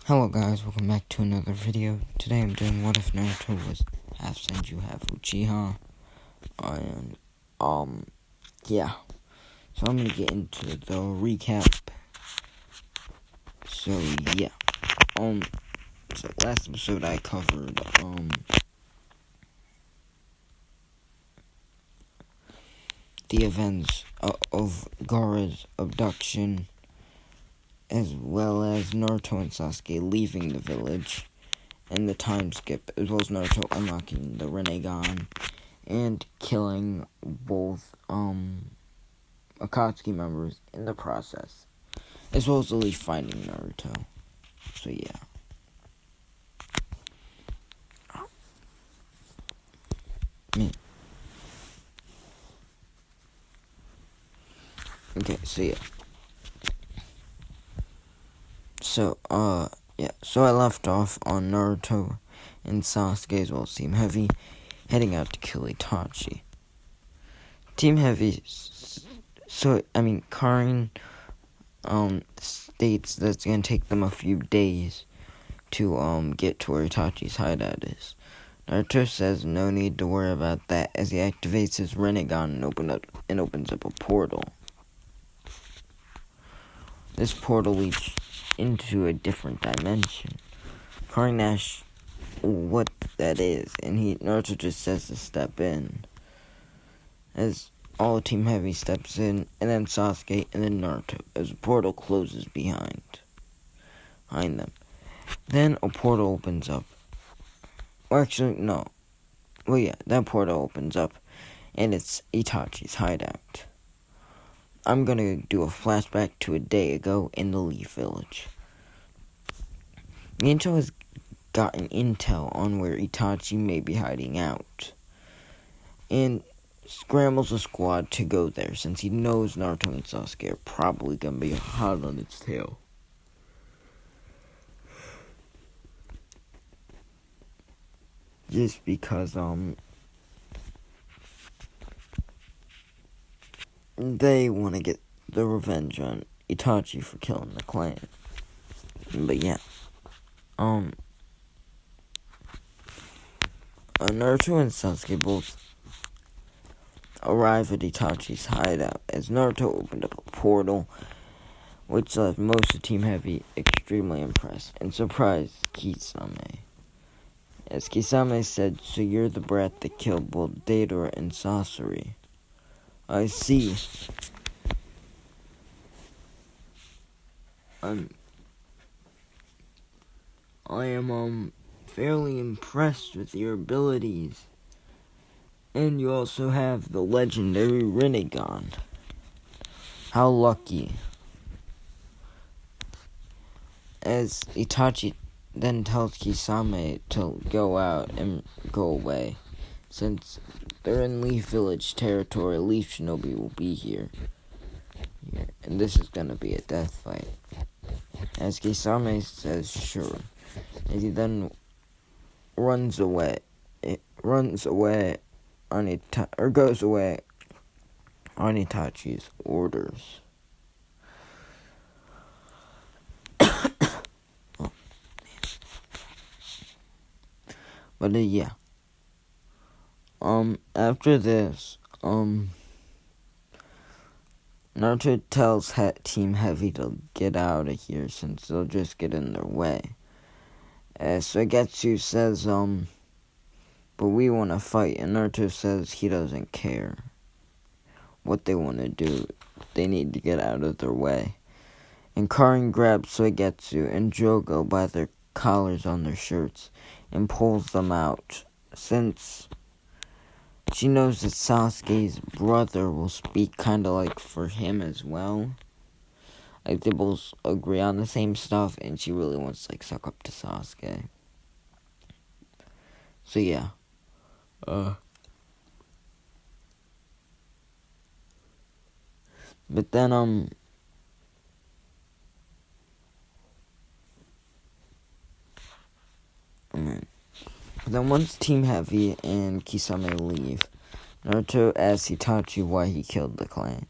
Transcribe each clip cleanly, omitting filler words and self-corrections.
Hello guys, welcome back to another video. Today I'm doing what if Naruto was half senju, half uchiha. And, yeah. So I'm gonna get into the recap. So, yeah. So last episode I covered, the events of Gaara's abduction, as well as Naruto and Sasuke leaving the village, and the time skip, as well as Naruto unlocking the Rinnegan, and killing both, Akatsuki members in the process, as well as the Leaf finding Naruto. So, yeah. Okay, so, yeah. So, yeah. So I left off on Naruto and Sasuke, as well as Team Heavy, heading out to kill Itachi. Team Heavy, Karin, states that it's gonna take them a few days to, get to where Itachi's hideout is. Naruto says no need to worry about that as he activates his Rinnegan and opens up a portal. This portal leads into a different dimension. Karin asks what that is, and Naruto just says to step in. As all Team Heavy steps in, and then Sasuke, and then Naruto, as the portal closes behind them. Then a portal opens up. Or actually, no. Well, yeah, that portal opens up, and it's Itachi's hideout. I'm gonna do a flashback to a day ago in the Leaf Village. Minato has gotten intel on where Itachi may be hiding out, and scrambles a squad to go there, since he knows Naruto and Sasuke are probably gonna be hot on its tail. Just because, they want to get the revenge on Itachi for killing the clan. But yeah. Naruto and Sasuke both arrive at Itachi's hideout as Naruto opened up a portal, which left most of Team Heavy extremely impressed and surprised Kisame. As Kisame said, "So you're the brat that killed both Deidara and Sasori." "I see. I am fairly impressed with your abilities. And you also have the legendary Rinnegan. How lucky." As Itachi then tells Kisame to go out and go away, since they're in Leaf Village territory, Leaf Shinobi will be here. And this is gonna be a death fight. As Kisame says sure, as he then goes away on Itachi's orders. But yeah. After this, Naruto tells Team Heavy to get out of here since they'll just get in their way. Suigetsu says, but we want to fight, and Naruto says he doesn't care what they want to do. They need to get out of their way. And Karin grabs Suigetsu and Jogo by their collars on their shirts and pulls them out, since she knows that Sasuke's brother will speak kind of like for him as well. Like, they both agree on the same stuff, and she really wants to, suck up to Sasuke. So, yeah. But then, then once Team Heavy and Kisame leave, Naruto asks Itachi why he killed the clan.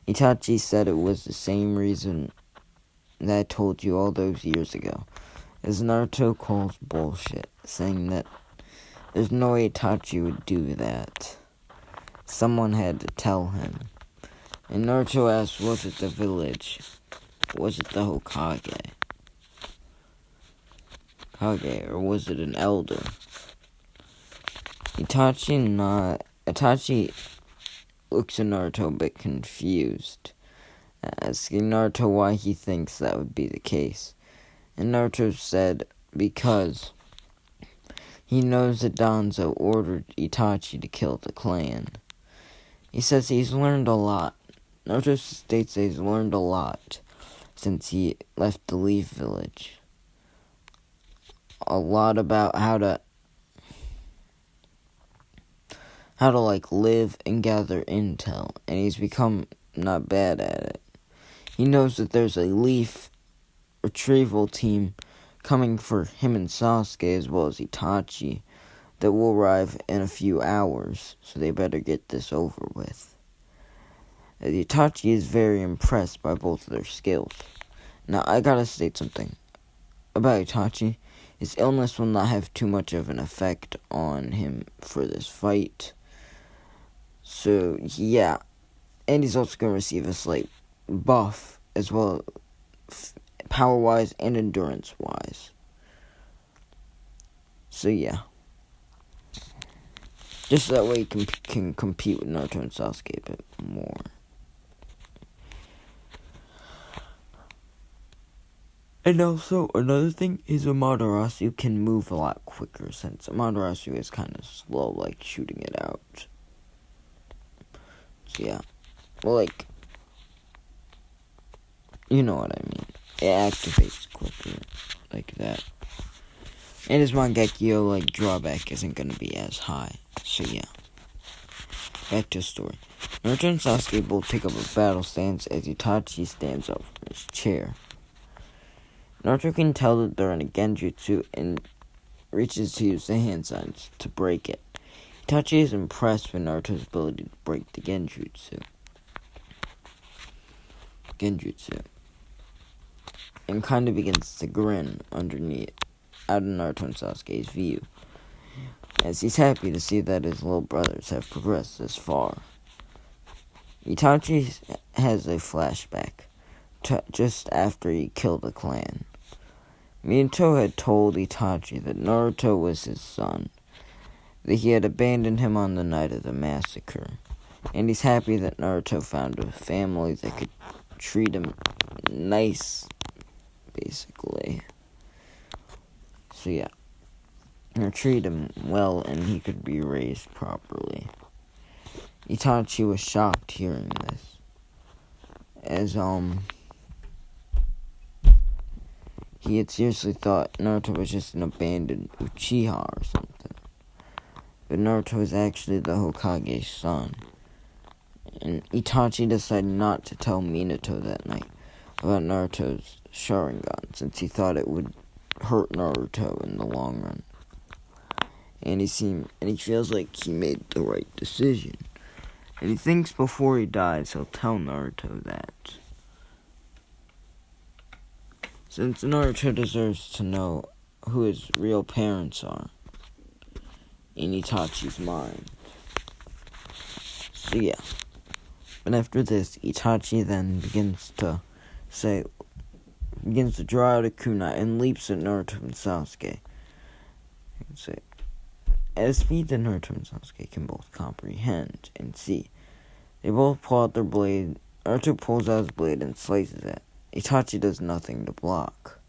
Itachi said it was the same reason that I told you all those years ago. as Naruto calls bullshit, saying that there's no way Itachi would do that. Someone had to tell him. And Naruto asks, was it the village? Was it the Hokage? Or was it an elder? Itachi looks at Naruto a bit confused, asking Naruto why he thinks that would be the case. And Naruto said, because he knows that Danzo ordered Itachi to kill the clan. He says he's learned a lot. Naruto states that he's learned a lot since he left the Leaf Village. A lot about how to live and gather intel, and he's become not bad at it. He knows that there's a leaf retrieval team coming for him and Sasuke as well as Itachi that will arrive in a few hours, so they better get this over with. Itachi is very impressed by both of their skills. Now, I gotta state something about Itachi. His illness will not have too much of an effect on him for this fight. So, yeah. And he's also going to receive a slight buff as well, power-wise and endurance-wise. So, yeah. Just that way he can compete with Naruto and Sasuke a bit more. And also, another thing is Amaterasu can move a lot quicker, since Amaterasu is kind of slow, like shooting it out. So yeah, well, like, you know what I mean. It activates quicker, like that. And his Mangekyo, like, drawback isn't gonna be as high. So yeah, back to the story. Naruto and Sasuke both take up a battle stance as Itachi stands up from his chair. Naruto can tell that they're in a genjutsu and reaches to use the hand signs to break it. Itachi is impressed with Naruto's ability to break the genjutsu. And kind of begins to grin underneath, out of Naruto and Sasuke's view, as he's happy to see that his little brothers have progressed this far. Itachi has a flashback just after he killed the clan. Minato had told Itachi that Naruto was his son, that he had abandoned him on the night of the massacre, and he's happy that Naruto found a family that could treat him nice, basically. So yeah, or treat him well and he could be raised properly. Itachi was shocked hearing this, as he had seriously thought Naruto was just an abandoned uchiha or something. But Naruto is actually the Hokage's son. And Itachi decided not to tell Minato that night about Naruto's Sharingan, since he thought it would hurt Naruto in the long run. And he feels like he made the right decision. And he thinks before he dies he'll tell Naruto that. Since Naruto deserves to know who his real parents are in Itachi's mind. So yeah. But after this, Itachi then begins to draw out a kunai and leaps at Naruto and Sasuke. At a speed that Naruto and Sasuke can both comprehend and see. They both pull out their blade. Naruto pulls out his blade and slices it. Itachi does nothing to block.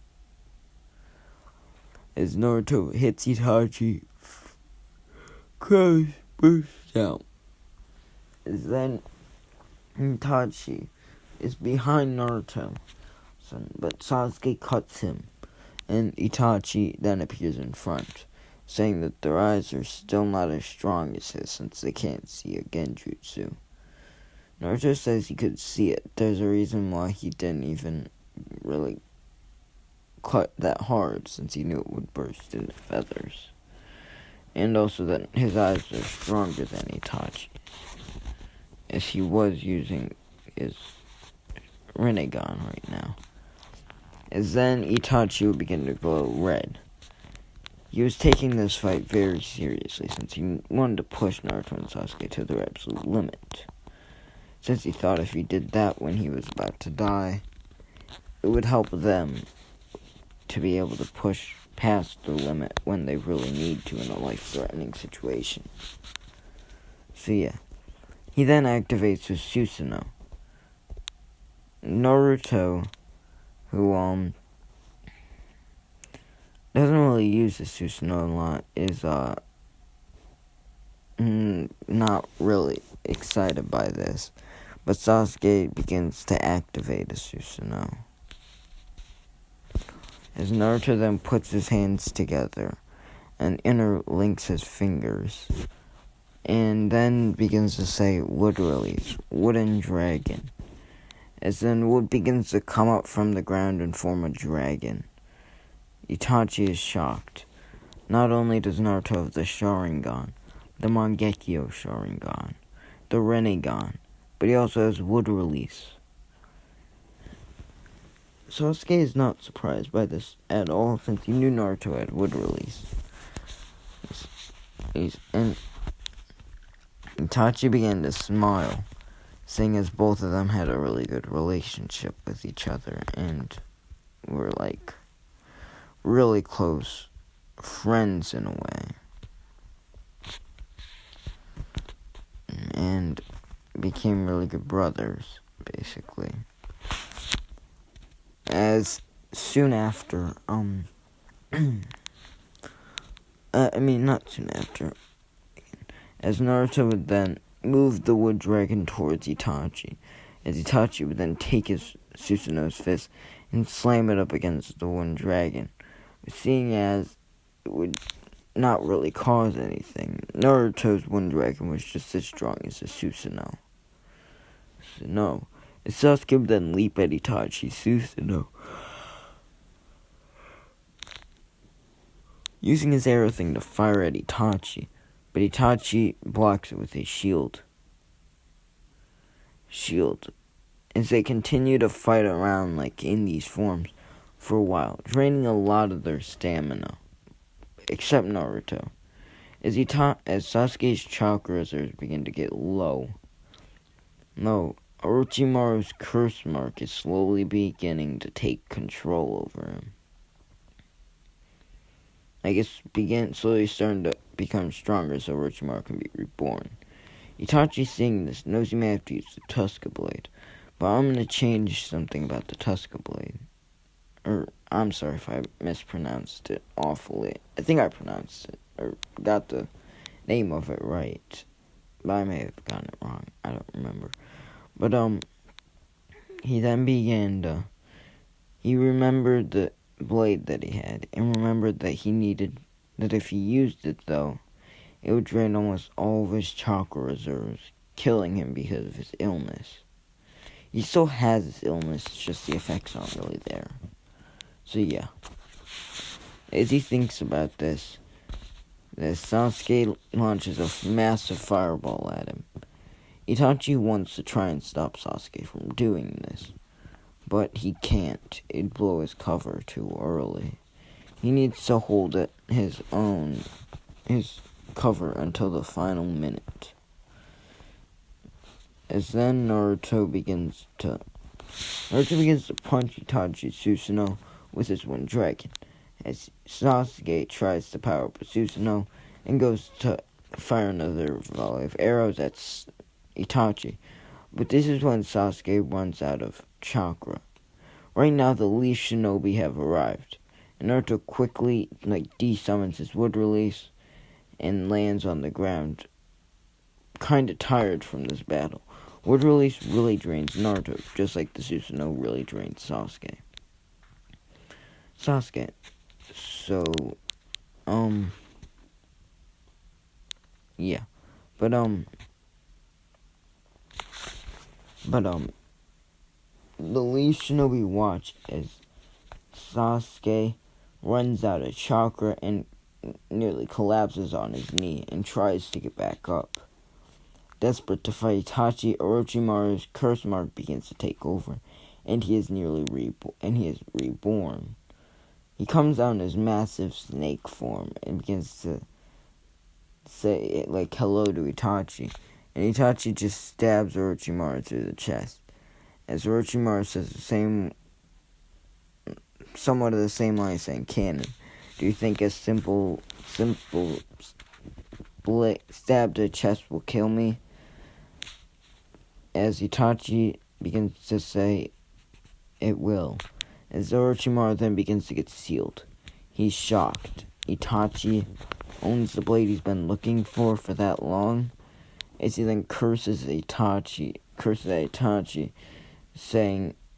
As Naruto hits Itachi, Crows bursts out. As then Itachi is behind Naruto, but Sasuke cuts him, and Itachi then appears in front, saying that their eyes are still not as strong as his since they can't see a genjutsu. Naruto says he could see it. There's a reason why he didn't even really cut that hard, since he knew it would burst into feathers. And also that his eyes are stronger than Itachi's, as he was using his Rinnegan right now. As then Itachi would begin to glow red. He was taking this fight very seriously since he wanted to push Naruto and Sasuke to their absolute limit. Since he thought if he did that when he was about to die, it would help them to be able to push past the limit when they really need to in a life-threatening situation. So yeah, he then activates his Susanoo. Naruto, who doesn't really use the Susanoo a lot, is not really excited by this, but Sasuke begins to activate his Susanoo. As Naruto then puts his hands together and interlinks his fingers, and then begins to say wood release, wooden dragon. As then wood begins to come up from the ground and form a dragon. Itachi is shocked. Not only does Naruto have the Sharingan, the Mangekyo Sharingan, the Rinnegan, but he also has wood release. Sasuke is not surprised by this at all, since he knew Naruto had wood release. And Itachi began to smile, seeing as both of them had a really good relationship with each other and were like really close friends in a way. And became really good brothers, basically. As soon after, not soon after, as Naruto would then move the wood dragon towards Itachi, as Itachi would then take his Susanoo's fist and slam it up against the wooden dragon, seeing as it would not really cause anything. Naruto's wooden dragon was just as strong as the Susanoo. So no. Sasuke would then leap at Itachi's Susanoo, using his arrow thing to fire at Itachi, but Itachi blocks it with a shield. As they continue to fight around like in these forms for a while, draining a lot of their stamina, except Naruto. As Sasuke's chakra reserves begin to get low, Orochimaru's curse mark is slowly beginning to take control over him. Slowly starting to become stronger so Orochimaru can be reborn. Itachi, seeing this, knows he may have to use the Tusca Blade, but I'm going to change something about the Tusca Blade. I'm sorry if I mispronounced it awfully. I think I pronounced it, or got the name of it right, but I may have gotten it wrong. I don't remember. But, he then began to, he remembered the blade that he had, and remembered that that if he used it, though, it would drain almost all of his chakra reserves, killing him because of his illness. He still has his illness, it's just the effects aren't really there. So, yeah. As he thinks about this, Sasuke launches a massive fireball at him. Itachi wants to try and stop Sasuke from doing this, but he can't. It'd blow his cover too early. He needs to hold his cover until the final minute. As then Naruto begins to punch Itachi's Susanoo with his one dragon, as Sasuke tries to power up a Susanoo and goes to fire another volley of arrows at Itachi, but this is when Sasuke runs out of chakra. Right now, the Leaf Shinobi have arrived, and Naruto quickly desummons his wood release and lands on the ground, kinda tired from this battle. Wood release really drains Naruto, just like the Susanoo really drains Sasuke. So, yeah, but the Leaf Shinobi watch as Sasuke runs out of chakra and nearly collapses on his knee and tries to get back up. Desperate to fight Itachi, Orochimaru's curse mark begins to take over, and he is reborn. He comes out in his massive snake form and begins to say like hello to Itachi, and Itachi just stabs Orochimaru through the chest. As Orochimaru says somewhat of the same line saying, "Cannon, do you think a simple stab to the chest will kill me?" As Itachi begins to say, "It will." As Orochimaru then begins to get sealed. He's shocked. Itachi owns the blade he's been looking for that long. As he then curses at Itachi,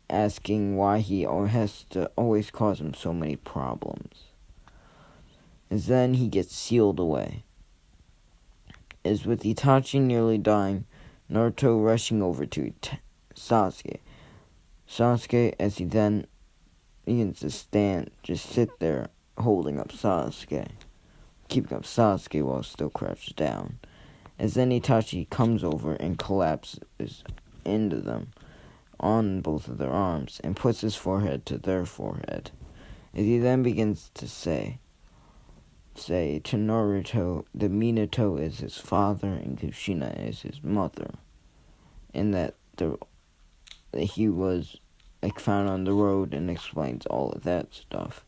asking why he has to always cause him so many problems. As then he gets sealed away. As with Itachi nearly dying, Naruto rushing over to Sasuke. Sasuke, as he then begins to stand, just sit there, holding up Sasuke. Keeping up Sasuke while still crouched down. As then Itachi comes over and collapses into them on both of their arms and puts his forehead to their forehead. As he then begins to say to Naruto that Minato is his father and Kushina is his mother, and that he was found on the road, and explains all of that stuff.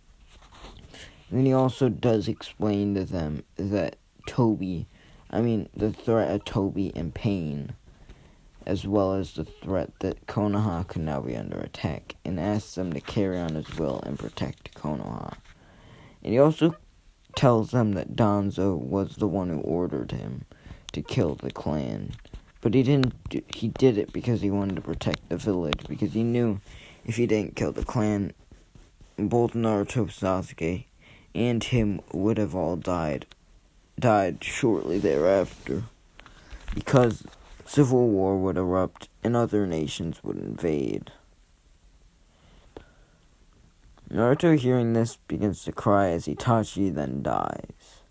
And then he also does explain to them that the threat of Toby and Pain, as well as the threat that Konoha could now be under attack, and asks them to carry on his will and protect Konoha. And he also tells them that Danzo was the one who ordered him to kill the clan. But he did it because he wanted to protect the village, because he knew if he didn't kill the clan, both Naruto, Sasuke, and him would have all died shortly thereafter, because civil war would erupt and other nations would invade. Naruto, hearing this, begins to cry as Itachi then dies.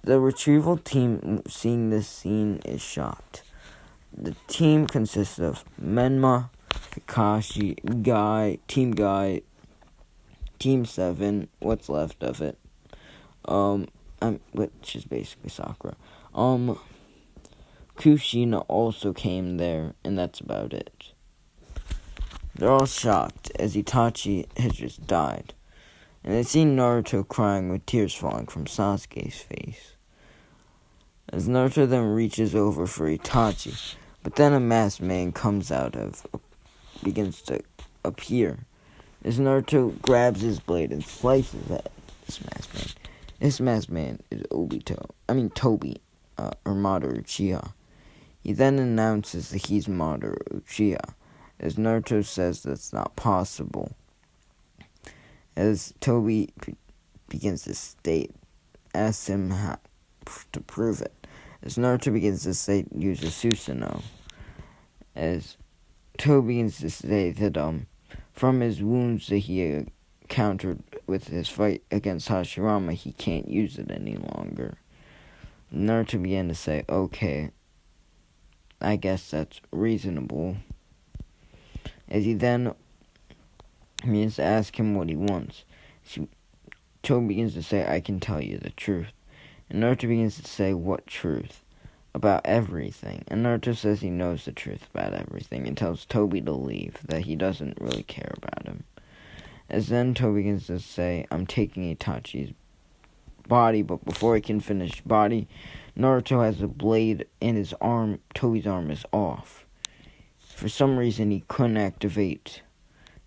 The retrieval team, seeing this scene, is shocked. The team consists of Menma, Kakashi, Guy, Team 7, what's left of it, which is basically Sakura. Kushina also came there, and that's about it. They're all shocked as Itachi has just died, and they see Naruto crying with tears falling from Sasuke's face. As Naruto then reaches over for Itachi, but then a masked man begins to appear. As Naruto grabs his blade and slices at this masked man. This masked man is Toby, or Madara Uchiha. He then announces that he's Madara Uchiha, as Naruto says that's not possible. As Toby begins to asks him how to prove it. As Naruto begins to use a Susanoo. As Toby begins to say that from his wounds that he encountered with his fight against Hashirama, he can't use it any longer. Naruto began to say, okay, I guess that's reasonable. As he then begins to ask him what he wants, Toby begins to say, I can tell you the truth. And Naruto begins to say, what truth? About everything. And Naruto says he knows the truth about everything and tells Toby to leave, that he doesn't really care about him. As then Toby begins to say, I'm taking Itachi's body, but before he can finish body, Naruto has a blade in his arm. Toby's arm is off. For some reason, he couldn't activate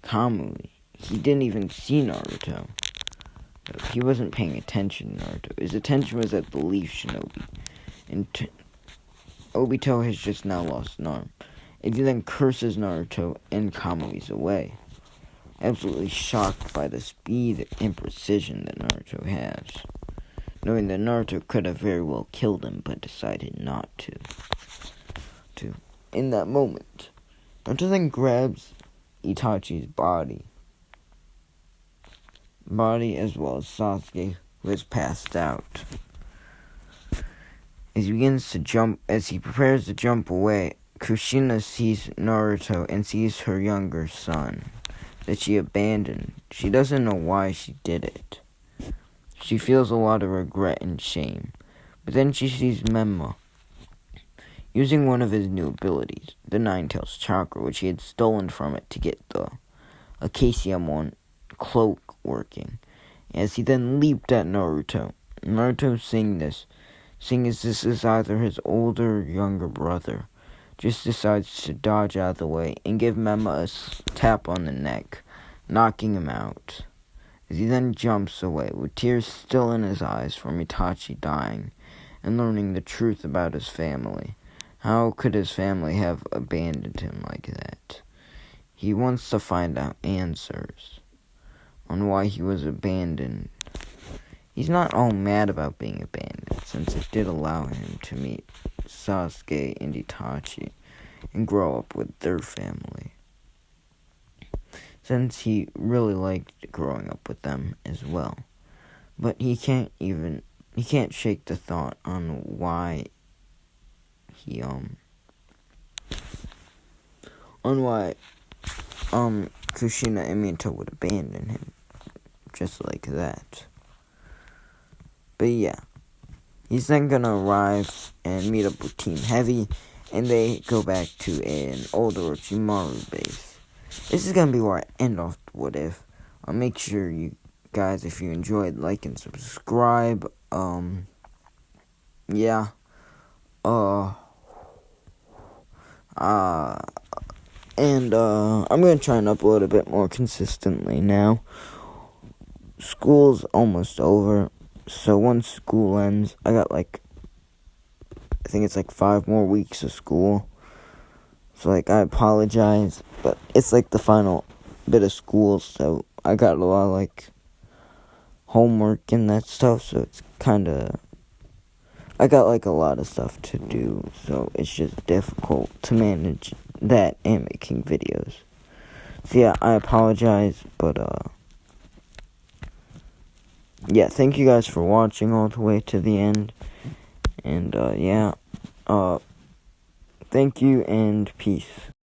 Kamui. He didn't even see Naruto. He wasn't paying attention to Naruto. His attention was at the Leaf Shinobi. And Obito has just now lost an arm. And he then curses Naruto, and Kamui's away. Absolutely shocked by the speed and precision that Naruto has. Knowing that Naruto could have very well killed him, but decided not to. In that moment, Naruto then grabs Itachi's body as well as Sasuke, who has passed out. As he prepares to jump away, Kushina sees Naruto and sees her younger son that she abandoned. She doesn't know why she did it. She feels a lot of regret and shame. But then she sees Menma using one of his new abilities, the Nine-Tails Chakra, which he had stolen from it to get the Acaciamon cloak working. As he then leaped at Naruto. Naruto seeing as this is either his older or younger brother, just decides to dodge out of the way and give Menma a tap on the neck, knocking him out. As he then jumps away, with tears still in his eyes from Itachi dying, and learning the truth about his family. How could his family have abandoned him like that? He wants to find out answers on why he was abandoned. He's not all mad about being abandoned, since it did allow him to meet Sasuke and Itachi and grow up with their family, since he really liked growing up with them as well. But he can't shake the thought on why Kushina and Minato would abandon him just like that. But yeah, he's then gonna arrive and meet up with Team Heavy, and they go back to an older Orochimaru base. This is gonna be where I end off What If. I'll make sure you guys, if you enjoyed, like and subscribe. Yeah. And I'm gonna try and upload a bit more consistently now. School's almost over, so once school ends, I got I think it's 5 more weeks of school. So I apologize, but it's the final bit of school, so I got a lot of homework and that stuff, so it's I got a lot of stuff to do, so it's just difficult to manage that and making videos. So yeah, I apologize, but yeah, thank you guys for watching all the way to the end, and yeah, thank you and peace.